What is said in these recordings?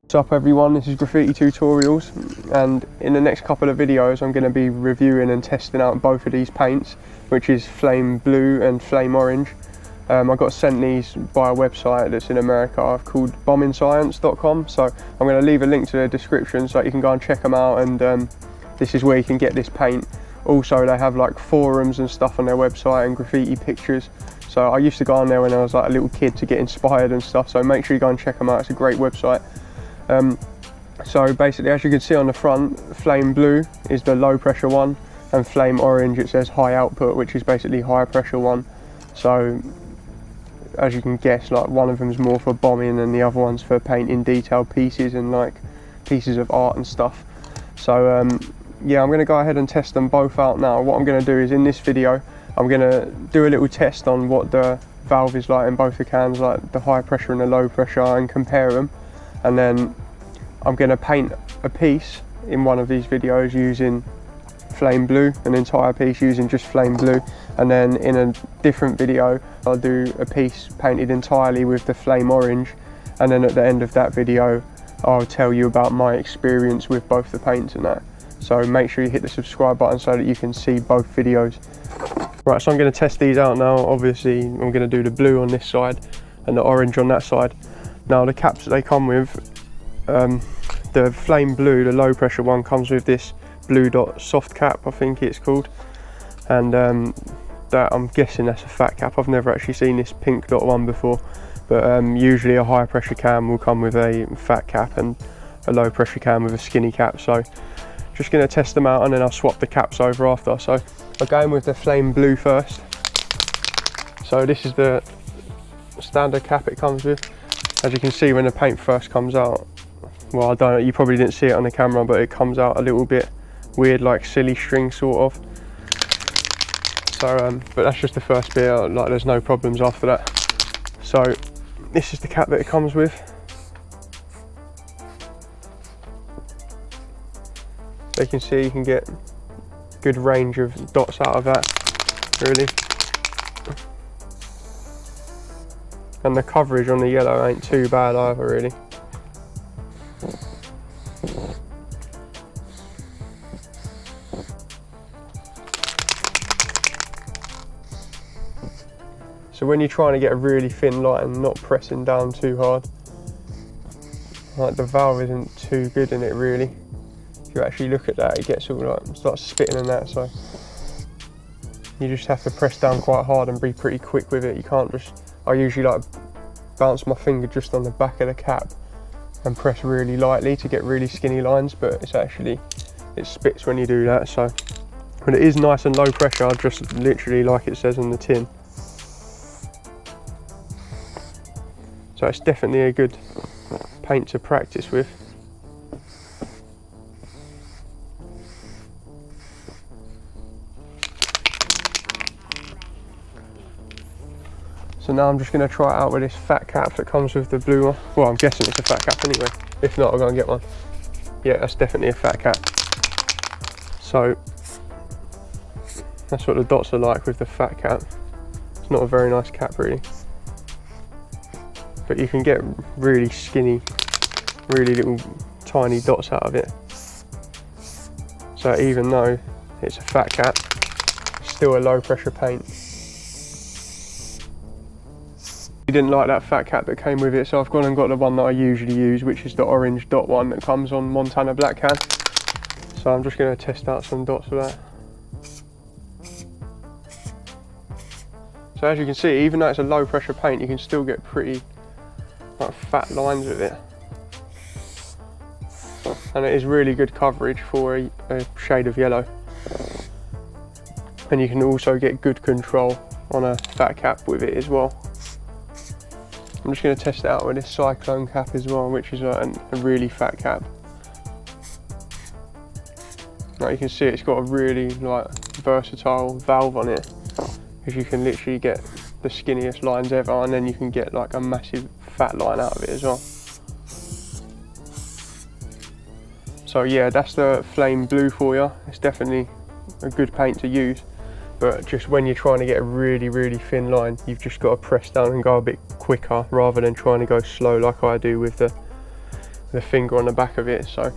What's up everyone, this is Graffiti Tutorials, and in the next couple of videos I'm going to be reviewing and testing out both of these paints, which is Flame Blue and Flame Orange. I got sent these by a website that's in America called bombingscience.com, so I'm going to leave a link to the description so you can go and check them out, and this is where you can get this paint. Also they have like forums and stuff on their website and graffiti pictures, so I used to go on there when I was like a little kid to get inspired and stuff, so make sure you go and check them out. It's a great website. So basically, as you can see on the front, Flame Blue is the low pressure one, and Flame Orange, it says high output, which is basically high pressure one. So as you can guess, like one of them is more for bombing and the other one's for painting detailed pieces and like pieces of art and stuff. So yeah, I'm going to go ahead and test them both out now. What I'm going to do is in this video I'm going to do a little test on what the valve is like in both the cans, like the high pressure and the low pressure, and compare them. And then I'm going to paint a piece in one of these videos using Flame Blue, an entire piece using just Flame Blue, and then in a different video I'll do a piece painted entirely with the Flame Orange, and then at the end of that video I'll tell you about my experience with both the paints and that. So make sure you hit the subscribe button so that you can see both videos. Right, so I'm going to test these out now. Obviously I'm going to do the blue on this side and the orange on that side. Now the caps that they come with, the Flame Blue, the low pressure one, comes with this blue dot soft cap, I think it's called, and that, I'm guessing that's a fat cap. I've never actually seen this pink dot one before, but usually a high pressure can will come with a fat cap and a low pressure can with a skinny cap. So just going to test them out and then I'll swap the caps over after. So I'll go in with the Flame Blue first. So this is the standard cap it comes with. As you can see, when the paint first comes out, well, I don't know, you probably didn't see it on the camera, but it comes out a little bit weird, like silly string sort of. So but that's just the first bit, like there's no problems after that. So this is the cap that it comes with. So you can see you can get good range of dots out of that, really. And the coverage on the yellow ain't too bad either, really. So when you're trying to get a really thin line and not pressing down too hard, like the valve isn't too good in it really. If you actually look at that, it gets all like, starts spitting and that, so you just have to press down quite hard and be pretty quick with it. You can't just, I usually like bounce my finger just on the back of the cap and press really lightly to get really skinny lines, but it's actually, it spits when you do that. So when it is nice and low pressure, just literally like it says on the tin. So it's definitely a good paint to practice with. So now I'm just going to try it out with this fat cap that comes with the blue one. Well, I'm guessing it's a fat cap anyway. If not, I'll go and get one. Yeah, that's definitely a fat cap. So that's what the dots are like with the fat cap. It's not a very nice cap really. But you can get really skinny, really little tiny dots out of it. So even though it's a fat cap, it's still a low pressure paint. I didn't like that fat cap that came with it, so I've gone and got the one that I usually use, which is the orange dot one that comes on Montana Black can. So I'm just going to test out some dots of that. So as you can see, even though it's a low pressure paint, you can still get pretty like fat lines with it. And it is really good coverage for a shade of yellow. And you can also get good control on a fat cap with it as well. I'm just going to test it out with this Cyclone cap as well, which is a really fat cap. Now you can see it's got a really like versatile valve on it, because you can literally get the skinniest lines ever, and then you can get like a massive fat line out of it as well. So yeah, that's the Flame Blue for you. It's definitely a good paint to use. But just when you're trying to get a really, really thin line, you've just got to press down and go a bit quicker rather than trying to go slow like I do with the the finger on the back of it, so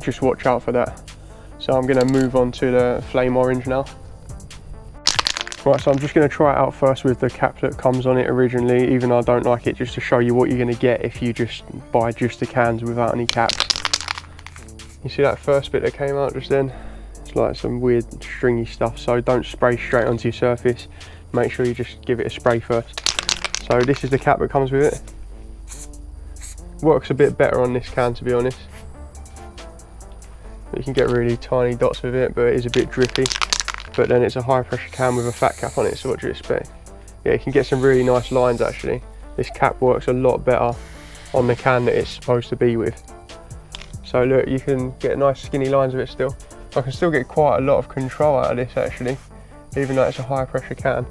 just watch out for that. So I'm going to move on to the flame orange now. Right, so I'm just going to try it out first with the cap that comes on it originally, even though I don't like it, just to show you what you're going to get if you just buy just the cans without any caps. You see that first bit that came out just then? It's like some weird stringy stuff, so don't spray straight onto your surface. Make sure you just give it a spray first. So this is the cap that comes with it. Works a bit better on this can, to be honest. You can get really tiny dots with it, but it is a bit drippy. But then it's a high pressure can with a fat cap on it, so what do you expect? Yeah, you can get some really nice lines actually. This cap works a lot better on the can that it's supposed to be with. So look, you can get nice skinny lines with it still. I can still get quite a lot of control out of this actually, even though it's a high pressure can.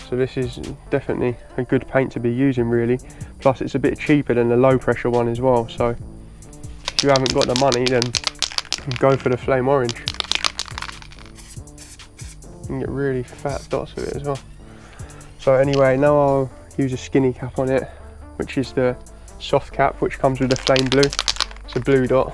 So this is definitely a good paint to be using really. Plus it's a bit cheaper than the low pressure one as well. So if you haven't got the money, then go for the flame orange. You can get really fat dots with it as well. So anyway, now I'll use a skinny cap on it, which is the soft cap, which comes with the flame blue. It's a blue dot.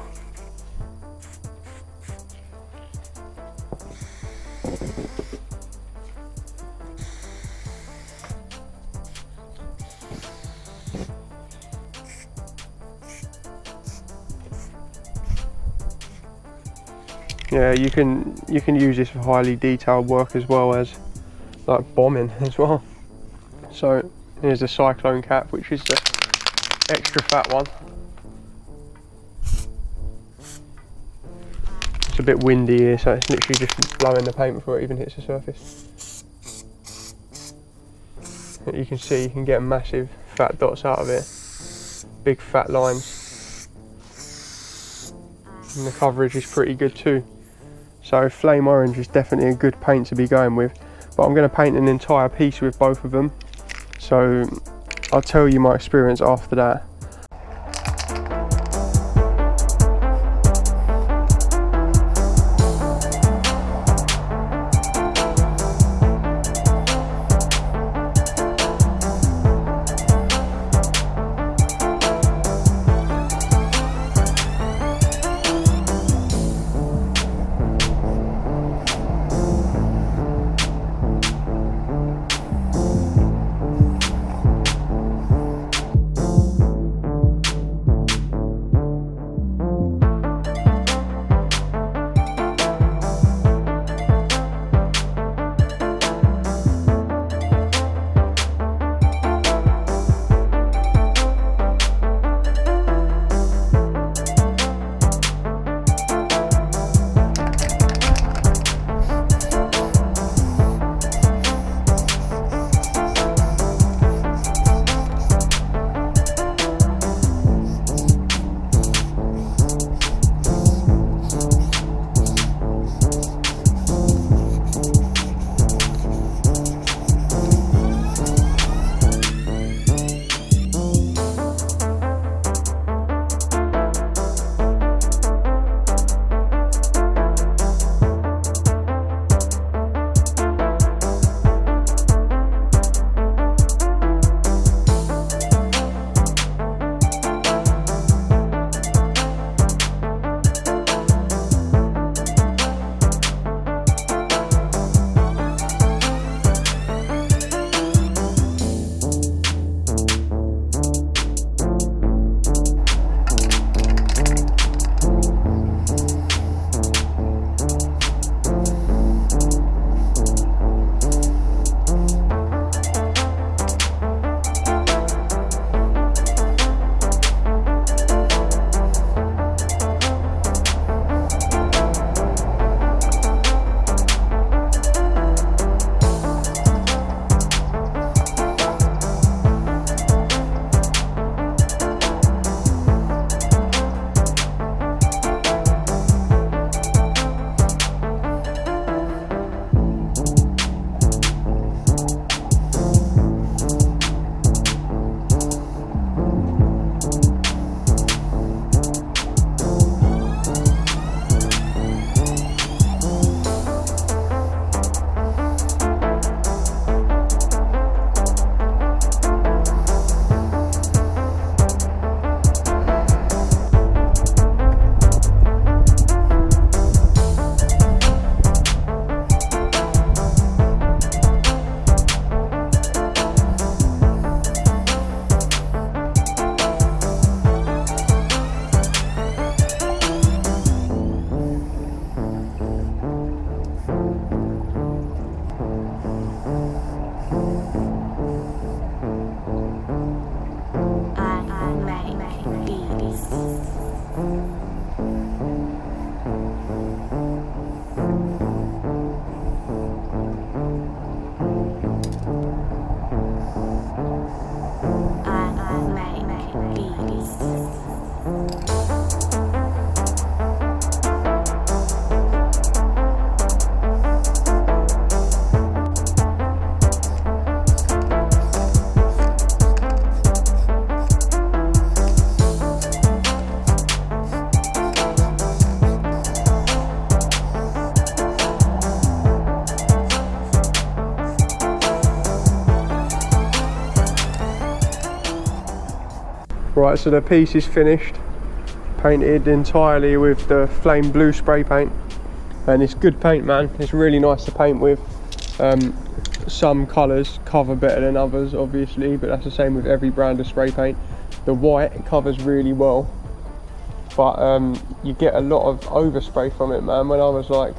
Yeah, you can use this for highly detailed work as well as like bombing as well. So here's the cyclone cap, which is the extra fat one. It's a bit windy here, so it's literally just blowing the paint before it even hits the surface. You can see you can get massive fat dots out of it, big fat lines, and the coverage is pretty good too. So flame orange is definitely a good paint to be going with, but I'm going to paint an entire piece with both of them, so I'll tell you my experience after that. Right, so the piece is finished, painted entirely with the flame blue spray paint, and it's good paint, man. It's really nice to paint with. Some colours cover better than others, obviously, but that's the same with every brand of spray paint. The white covers really well, but you get a lot of overspray from it, man. When I was like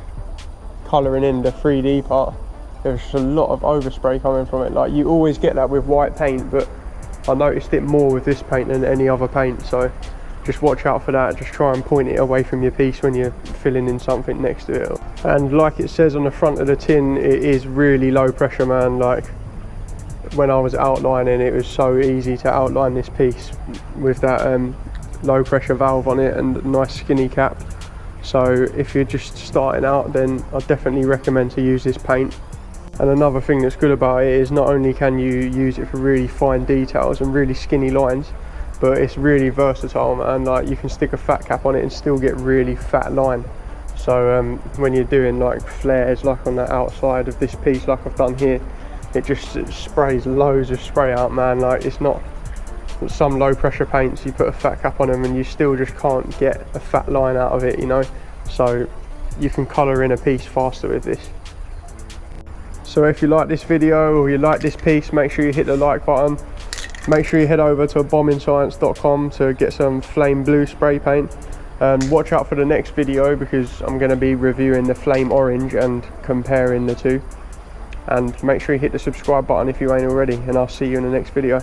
colouring in the 3D part, there was just a lot of overspray coming from it. Like, you always get that with white paint, but I noticed it more with this paint than any other paint, so just watch out for that. Just try and point it away from your piece when you're filling in something next to it. And like it says on the front of the tin, it is really low pressure, man. Like, when I was outlining, it was so easy to outline this piece with that low pressure valve on it and a nice skinny cap. So if you're just starting out, then I definitely recommend to use this paint. And another thing that's good about it is not only can you use it for really fine details and really skinny lines, but it's really versatile, man. Like, you can stick a fat cap on it and still get really fat line. So when you're doing like flares, like on the outside of this piece, like I've done here, it sprays loads of spray out, man. Like, it's not some low pressure paints, you put a fat cap on them and you still just can't get a fat line out of it, you know. So you can colour in a piece faster with this. So if you like this video or you like this piece, make sure you hit the like button. Make sure you head over to bombingscience.com to get some flame blue spray paint. And watch out for the next video, because I'm going to be reviewing the flame orange and comparing the two. And make sure you hit the subscribe button if you ain't already, and I'll see you in the next video.